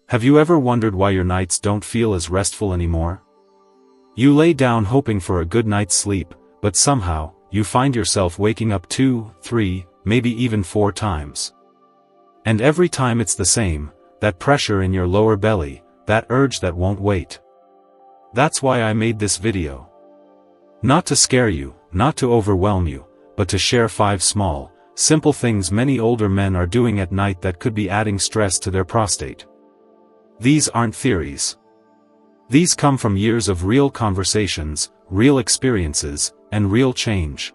Have you ever wondered why your nights don't feel as restful anymore? You lay down hoping for a good night's sleep, but somehow, you find yourself waking up 2, 3, maybe even 4 times. And every time it's the same, that pressure in your lower belly, that urge that won't wait. That's why I made this video. Not to scare you, not to overwhelm you, but to share 5 small, simple things many older men are doing at night that could be adding stress to their prostate. These aren't theories. These come from years of real conversations, real experiences, and real change.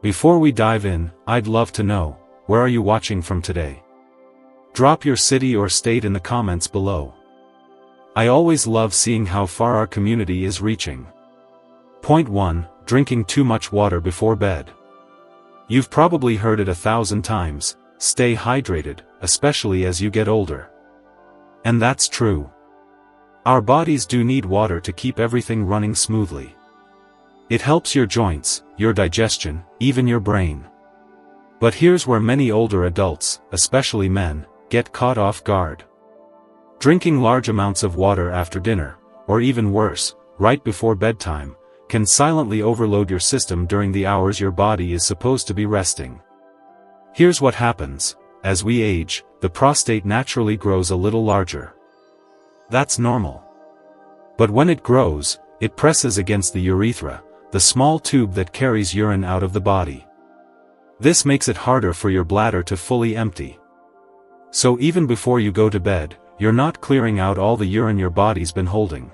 Before we dive in, I'd love to know, where are you watching from today? Drop your city or state in the comments below. I always love seeing how far our community is reaching. Point 1. Drinking too much water before bed. You've probably heard it 1,000 times, stay hydrated, especially as you get older. And that's true. Our bodies do need water to keep everything running smoothly. It helps your joints, your digestion, even your brain. But here's where many older adults, especially men, get caught off guard. Drinking large amounts of water after dinner, or even worse, right before bedtime, can silently overload your system during the hours your body is supposed to be resting. Here's what happens: as we age, the prostate naturally grows a little larger. That's normal. But when it grows, it presses against the urethra, the small tube that carries urine out of the body. This makes it harder for your bladder to fully empty. So even before you go to bed, you're not clearing out all the urine your body's been holding.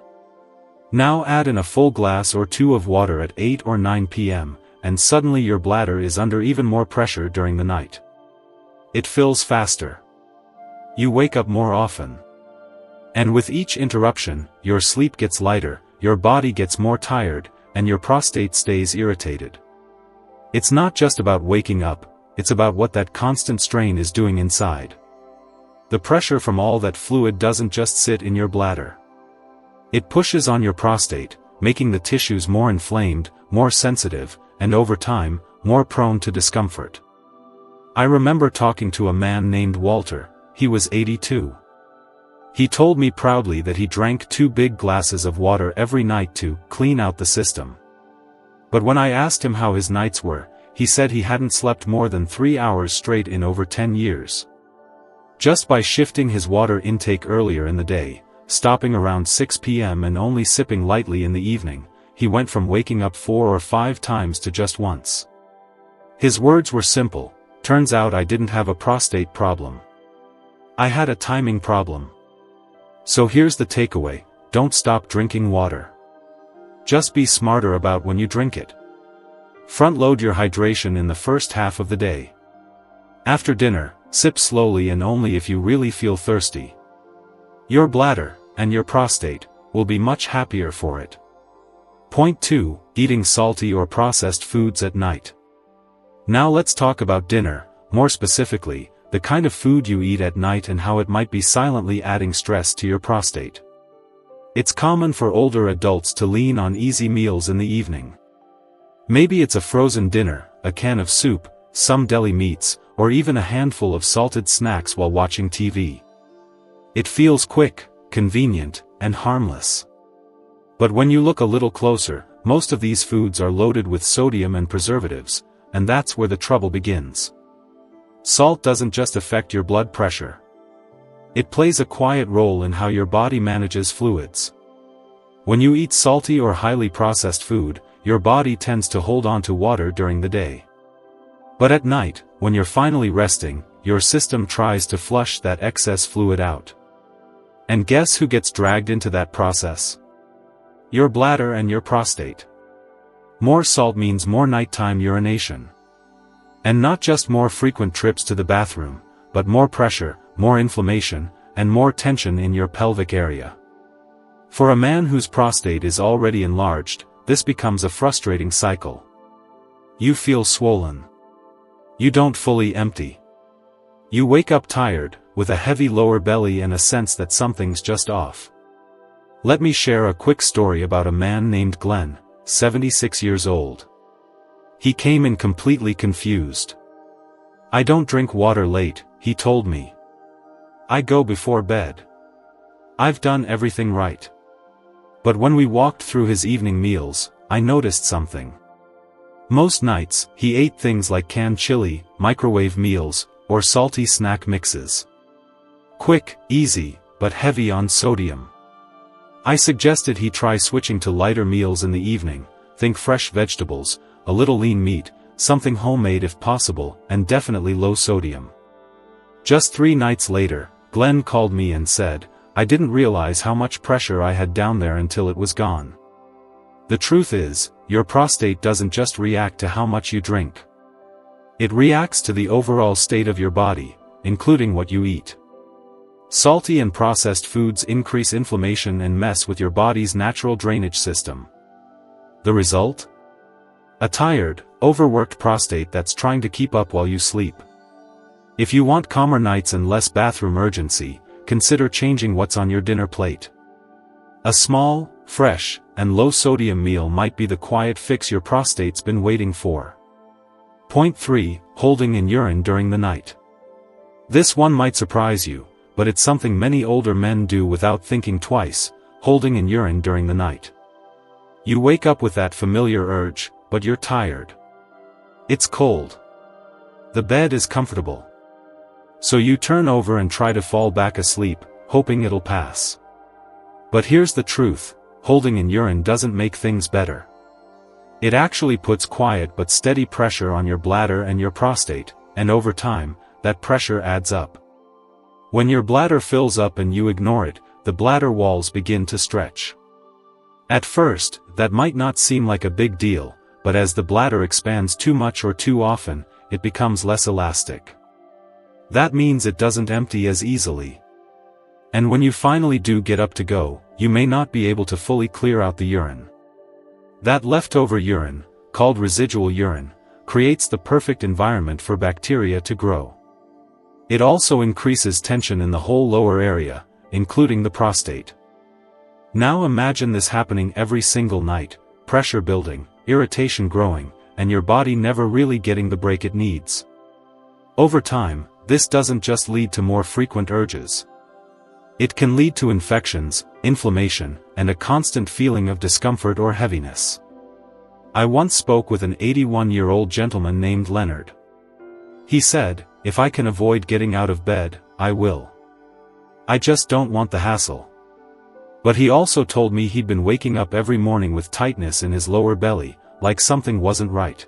Now add in a full glass or 2 of water at 8 or 9 p.m., and suddenly your bladder is under even more pressure during the night. It fills faster. You wake up more often. And with each interruption, your sleep gets lighter, your body gets more tired, and your prostate stays irritated. It's not just about waking up, it's about what that constant strain is doing inside. The pressure from all that fluid doesn't just sit in your bladder. It pushes on your prostate, making the tissues more inflamed, more sensitive, and over time, more prone to discomfort. I remember talking to a man named Walter. He was 82. He told me proudly that he drank 2 big glasses of water every night to clean out the system. But when I asked him how his nights were, he said he hadn't slept more than 3 hours straight in over 10 years. Just by shifting his water intake earlier in the day, stopping around 6 p.m. and only sipping lightly in the evening, he went from waking up 4 or 5 times to just once. His words were simple: turns out I didn't have a prostate problem. I had a timing problem. So here's the takeaway: don't stop drinking water. Just be smarter about when you drink it. Front-load your hydration in the first half of the day. After dinner, sip slowly and only if you really feel thirsty. Your bladder, and your prostate, will be much happier for it. Point 2. Eating salty or processed foods at night. Now let's talk about dinner, more specifically, the kind of food you eat at night and how it might be silently adding stress to your prostate. It's common for older adults to lean on easy meals in the evening. Maybe it's a frozen dinner, a can of soup, some deli meats, or even a handful of salted snacks while watching TV. It feels quick, convenient, and harmless. But when you look a little closer, most of these foods are loaded with sodium and preservatives, and that's where the trouble begins. Salt doesn't just affect your blood pressure. It plays a quiet role in how your body manages fluids. When you eat salty or highly processed food, your body tends to hold on to water during the day. But at night, when you're finally resting, your system tries to flush that excess fluid out. And guess who gets dragged into that process? Your bladder and your prostate. More salt means more nighttime urination. And not just more frequent trips to the bathroom, but more pressure, more inflammation, and more tension in your pelvic area. For a man whose prostate is already enlarged, this becomes a frustrating cycle. You feel swollen. You don't fully empty. You wake up tired, with a heavy lower belly and a sense that something's just off. Let me share a quick story about a man named Glenn, 76 years old. He came in completely confused. "I don't drink water late," he told me. "I go before bed. I've done everything right. But when we walked through his evening meals, I noticed something. Most nights, he ate things like canned chili, microwave meals, or salty snack mixes. Quick, easy, but heavy on sodium. I suggested he try switching to lighter meals in the evening, think fresh vegetables, a little lean meat, something homemade if possible, and definitely low sodium. Just 3 nights later, Glenn called me and said, I didn't realize how much pressure I had down there until it was gone. The truth is, your prostate doesn't just react to how much you drink. It reacts to the overall state of your body, including what you eat. Salty and processed foods increase inflammation and mess with your body's natural drainage system. The result? A tired, overworked prostate that's trying to keep up while you sleep. If you want calmer nights and less bathroom urgency, consider changing what's on your dinner plate. A small, fresh, and low-sodium meal might be the quiet fix your prostate's been waiting for. Point 3. Holding in urine during the night. This one might surprise you, but it's something many older men do without thinking twice, holding in urine during the night. You wake up with that familiar urge, but you're tired. It's cold. The bed is comfortable. So you turn over and try to fall back asleep, hoping it'll pass. But here's the truth, holding in urine doesn't make things better. It actually puts quiet but steady pressure on your bladder and your prostate, and over time, that pressure adds up. When your bladder fills up and you ignore it, the bladder walls begin to stretch. At first, that might not seem like a big deal, but as the bladder expands too much or too often, it becomes less elastic. That means it doesn't empty as easily. And when you finally do get up to go, you may not be able to fully clear out the urine. That leftover urine, called residual urine, creates the perfect environment for bacteria to grow. It also increases tension in the whole lower area, including the prostate. Now imagine this happening every single night, pressure building, irritation growing, and your body never really getting the break it needs. Over time, this doesn't just lead to more frequent urges. It can lead to infections, inflammation, and a constant feeling of discomfort or heaviness. I once spoke with an 81-year-old gentleman named Leonard. He said, "If I can avoid getting out of bed, I will. I just don't want the hassle." But he also told me he'd been waking up every morning with tightness in his lower belly, like something wasn't right.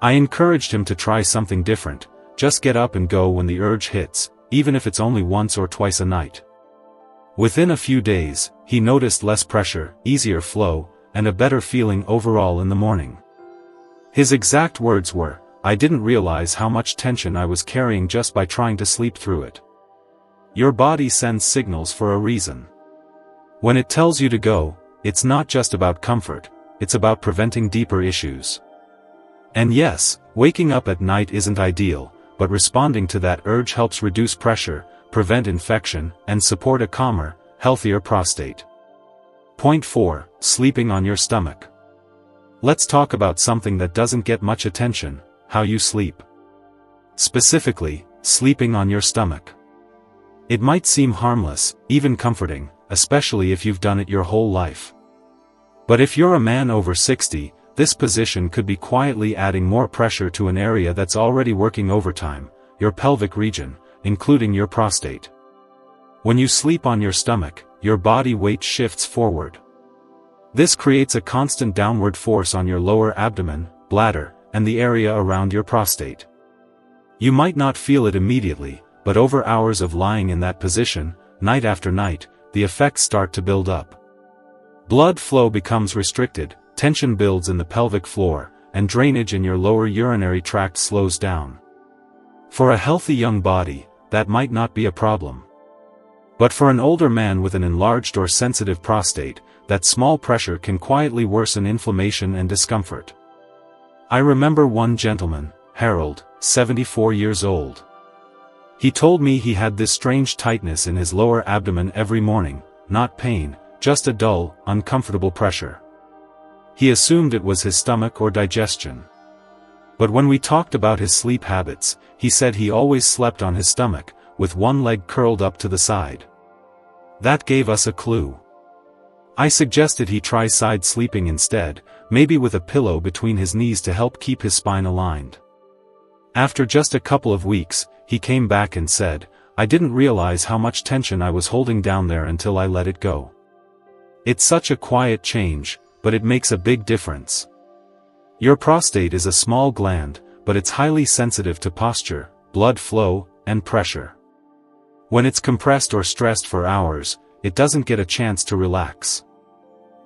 I encouraged him to try something different, just get up and go when the urge hits, even if it's only once or twice a night. Within a few days, he noticed less pressure, easier flow, and a better feeling overall in the morning. His exact words were, "I didn't realize how much tension I was carrying just by trying to sleep through it." Your body sends signals for a reason. When it tells you to go, it's not just about comfort, it's about preventing deeper issues. And yes, waking up at night isn't ideal, but responding to that urge helps reduce pressure, prevent infection, and support a calmer, healthier prostate. Point 4. Sleeping on your stomach. Let's talk about something that doesn't get much attention, how you sleep. Specifically, sleeping on your stomach. It might seem harmless, even comforting, especially if you've done it your whole life. But if you're a man over 60, this position could be quietly adding more pressure to an area that's already working overtime, your pelvic region, including your prostate. When you sleep on your stomach, your body weight shifts forward. This creates a constant downward force on your lower abdomen, bladder, and the area around your prostate. You might not feel it immediately, but over hours of lying in that position, night after night, the effects start to build up. Blood flow becomes restricted, tension builds in the pelvic floor, and drainage in your lower urinary tract slows down. For a healthy young body, that might not be a problem. But for an older man with an enlarged or sensitive prostate, that small pressure can quietly worsen inflammation and discomfort. I remember one gentleman, Harold, 74 years old. He told me he had this strange tightness in his lower abdomen every morning, not pain, just a dull, uncomfortable pressure. He assumed it was his stomach or digestion. But when we talked about his sleep habits, he said he always slept on his stomach, with one leg curled up to the side. That gave us a clue. I suggested he try side sleeping instead, maybe with a pillow between his knees to help keep his spine aligned. After just a couple of weeks, he came back and said, "I didn't realize how much tension I was holding down there until I let it go." It's such a quiet change, but it makes a big difference. Your prostate is a small gland, but it's highly sensitive to posture, blood flow, and pressure. When it's compressed or stressed for hours, it doesn't get a chance to relax.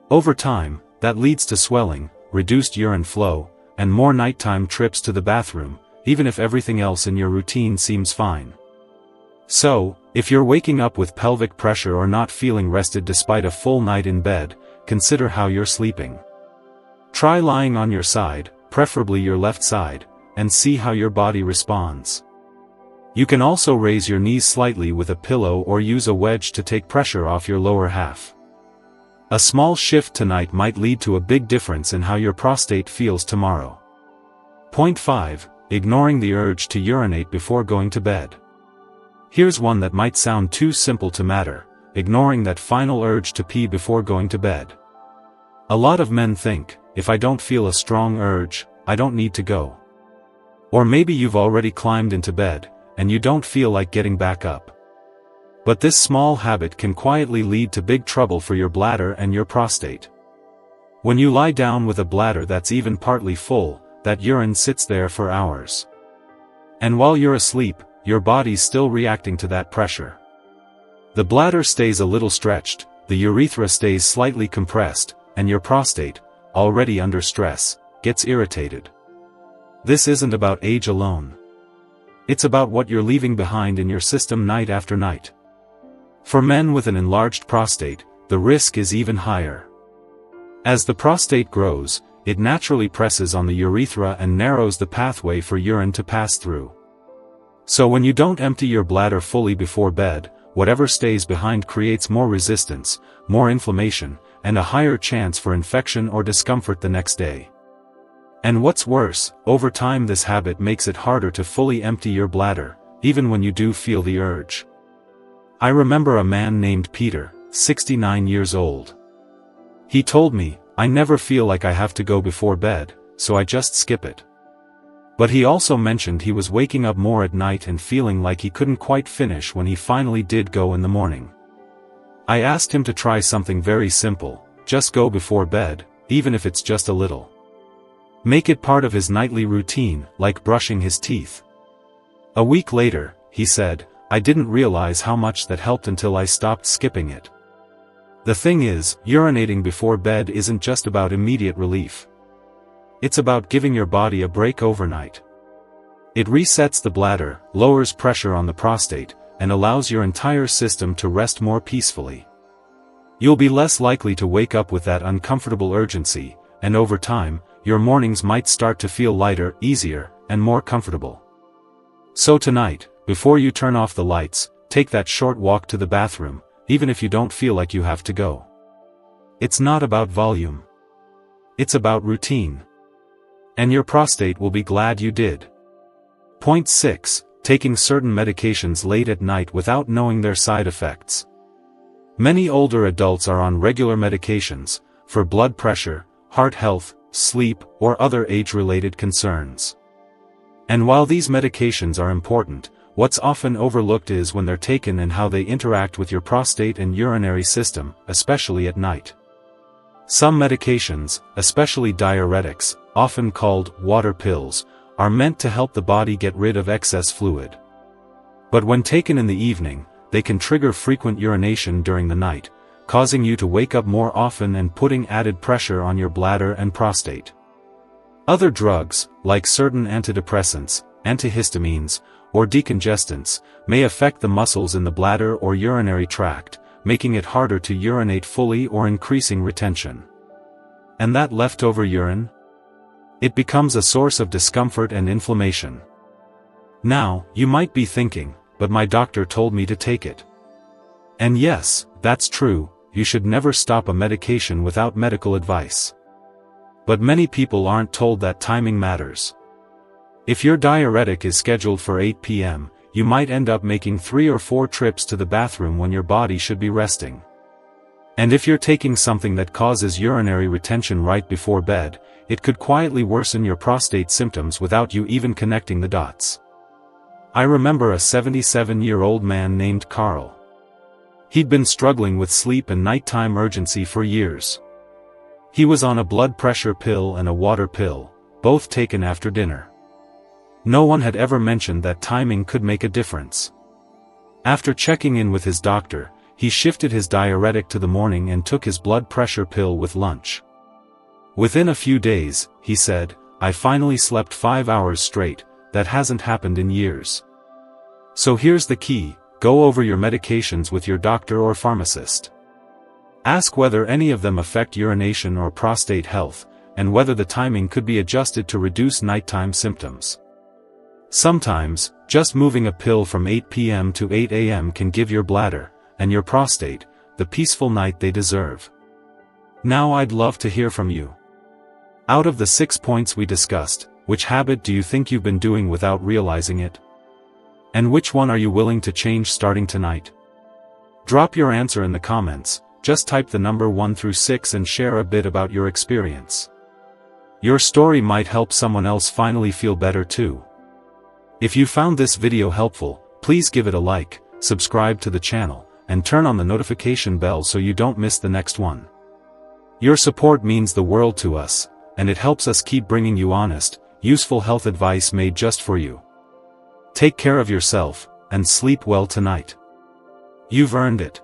Over time, that leads to swelling, reduced urine flow, and more nighttime trips to the bathroom, even if everything else in your routine seems fine. So, if you're waking up with pelvic pressure or not feeling rested despite a full night in bed, consider how you're sleeping. Try lying on your side, preferably your left side, and see how your body responds. You can also raise your knees slightly with a pillow or use a wedge to take pressure off your lower half. A small shift tonight might lead to a big difference in how your prostate feels tomorrow. Point 5. Ignoring the urge to urinate before going to bed. Here's one that might sound too simple to matter: ignoring that final urge to pee before going to bed. A lot of men think, if I don't feel a strong urge, I don't need to go. Or maybe you've already climbed into bed, and you don't feel like getting back up. But this small habit can quietly lead to big trouble for your bladder and your prostate. When you lie down with a bladder that's even partly full, that urine sits there for hours. And while you're asleep, your body's still reacting to that pressure. The bladder stays a little stretched, the urethra stays slightly compressed, and your prostate, already under stress, gets irritated. This isn't about age alone. It's about what you're leaving behind in your system night after night. For men with an enlarged prostate, the risk is even higher. As the prostate grows, it naturally presses on the urethra and narrows the pathway for urine to pass through. So when you don't empty your bladder fully before bed, whatever stays behind creates more resistance, more inflammation, and a higher chance for infection or discomfort the next day. And what's worse, over time this habit makes it harder to fully empty your bladder, even when you do feel the urge. I remember a man named Peter, 69 years old. He told me, "I never feel like I have to go before bed, so I just skip it." But he also mentioned he was waking up more at night and feeling like he couldn't quite finish when he finally did go in the morning. I asked him to try something very simple: just go before bed, even if it's just a little. Make it part of his nightly routine, like brushing his teeth. A week later, he said, "I didn't realize how much that helped until I stopped skipping it." The thing is, urinating before bed isn't just about immediate relief. It's about giving your body a break overnight. It resets the bladder, lowers pressure on the prostate, and allows your entire system to rest more peacefully. You'll be less likely to wake up with that uncomfortable urgency, and over time, your mornings might start to feel lighter, easier, and more comfortable. So tonight, before you turn off the lights, take that short walk to the bathroom, even if you don't feel like you have to go. It's not about volume. It's about routine. And your prostate will be glad you did. Point 6. Taking certain medications late at night without knowing their side effects. Many older adults are on regular medications, for blood pressure, heart health, sleep, or other age-related concerns. And while these medications are important, what's often overlooked is when they're taken and how they interact with your prostate and urinary system, especially at night. Some medications, especially diuretics, often called water pills, are meant to help the body get rid of excess fluid. But when taken in the evening, they can trigger frequent urination during the night, causing you to wake up more often and putting added pressure on your bladder and prostate. Other drugs, like certain antidepressants, antihistamines, or decongestants, may affect the muscles in the bladder or urinary tract, making it harder to urinate fully or increasing retention. And that leftover urine? It becomes a source of discomfort and inflammation. Now, you might be thinking, "But my doctor told me to take it." And yes, that's true, you should never stop a medication without medical advice. But many people aren't told that timing matters. If your diuretic is scheduled for 8 p.m., you might end up making 3 or 4 trips to the bathroom when your body should be resting. And if you're taking something that causes urinary retention right before bed, it could quietly worsen your prostate symptoms without you even connecting the dots. I remember a 77-year-old man named Carl. He'd been struggling with sleep and nighttime urgency for years. He was on a blood pressure pill and a water pill, both taken after dinner. No one had ever mentioned that timing could make a difference. After checking in with his doctor, he shifted his diuretic to the morning and took his blood pressure pill with lunch. Within a few days, he said, I finally slept 5 hours straight. That hasn't happened in years. So here's the key, go over your medications with your doctor or pharmacist. Ask whether any of them affect urination or prostate health, and whether the timing could be adjusted to reduce nighttime symptoms. Sometimes, just moving a pill from 8 p.m. to 8 a.m. can give your bladder, and your prostate, the peaceful night they deserve. Now I'd love to hear from you. Out of the 6 points we discussed, which habit do you think you've been doing without realizing it? And which one are you willing to change starting tonight? Drop your answer in the comments, just type the number 1 through 6 and share a bit about your experience. Your story might help someone else finally feel better too. If you found this video helpful, please give it a like, subscribe to the channel, and turn on the notification bell so you don't miss the next one. Your support means the world to us, and it helps us keep bringing you honest, useful health advice made just for you. Take care of yourself, and sleep well tonight. You've earned it.